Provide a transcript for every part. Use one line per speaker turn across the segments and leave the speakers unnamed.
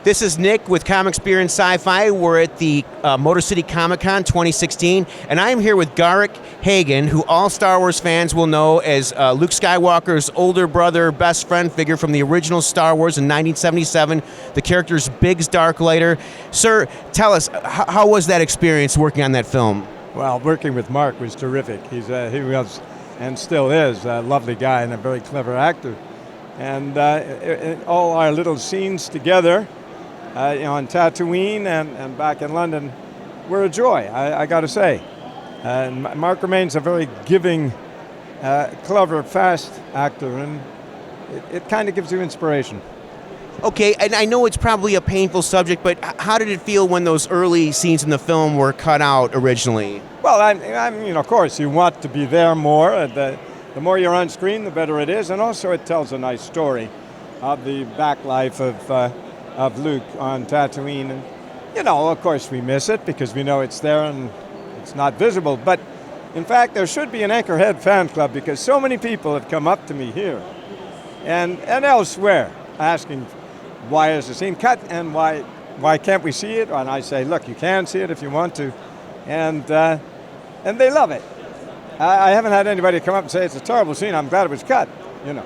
This is Nick with Comics Beer and Sci-Fi. We're at the Motor City Comic Con 2016, and I'm here with Garrick, Hagon, who all Star Wars fans will know as Luke Skywalker's older brother, best friend figure from the original Star Wars in 1977. The character's Biggs Darklighter. Sir, tell us, how was that experience working on that film?
Well, working with Mark was terrific. He was, and still is, a lovely guy and a very clever actor. And all our little scenes together, on Tatooine and back in London, were a joy, I got to say. And Mark remains a very giving, clever, fast actor, and it kind of gives you inspiration.
Okay, and I know it's probably a painful subject, but how did it feel when those early scenes in the film were cut out originally?
Well, I mean, of course, you want to be there more. The more you're on screen, the better it is, and also it tells a nice story of the back life of Luke on Tatooine. And, of course, we miss it because we know it's there and it's not visible. But, in fact, there should be an Anchorhead fan club because so many people have come up to me here and elsewhere asking, why is the scene cut and why can't we see it? And I say, look, you can see it if you want to. And they love it. I haven't had anybody come up and say it's a terrible scene. I'm glad it was cut.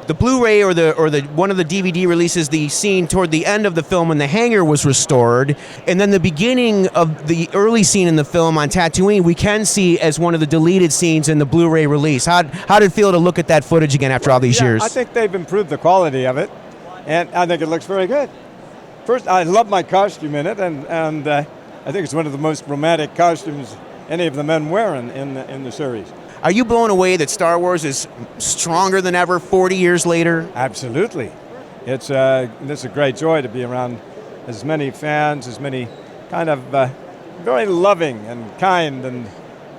The Blu-ray or the one of the DVD releases the scene toward the end of the film when the hangar was restored, and then the beginning of the early scene in the film on Tatooine we can see as one of the deleted scenes in the Blu-ray release. How did it feel to look at that footage again after all these years?
I think they've improved the quality of it, and I think it looks very good. First, I love my costume in it, and I think it's one of the most romantic costumes any of the men wear in the series.
Are you blown away that Star Wars is stronger than ever 40 years later?
Absolutely. It's a great joy to be around as many fans, as many kind of very loving and kind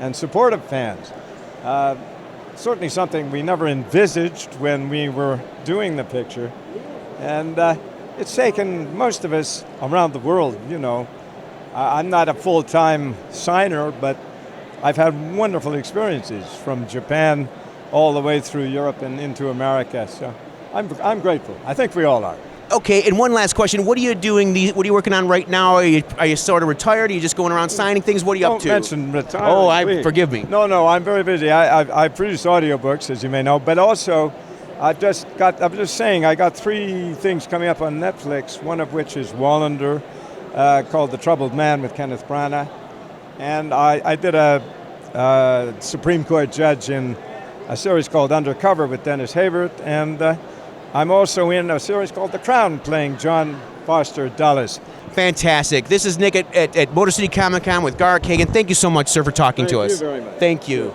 and supportive fans. Certainly something we never envisaged when we were doing the picture. And it's taken most of us around the world, I'm not a full-time signer, but I've had wonderful experiences from Japan all the way through Europe and into America. So I'm grateful. I think we all are.
Okay, and one last question. What are you doing? What are you working on right now? Are you sort of retired? Are you just going around signing things? What are you up to?
Don't mention retirement.
Forgive me.
No, I'm very busy. I produce audiobooks, as you may know, but also I was just saying, I got 3 things coming up on Netflix, one of which is Wallander, called The Troubled Man with Kenneth Branagh. And I did a Supreme Court judge in a series called Undercover with Dennis Hayward, and I'm also in a series called The Crown, playing John Foster Dulles.
Fantastic. This is Nick at Motor City Comic Con with Garrick, Hagon. Thank you so much, sir, for talking to us.
Thank you very much.
Thank you.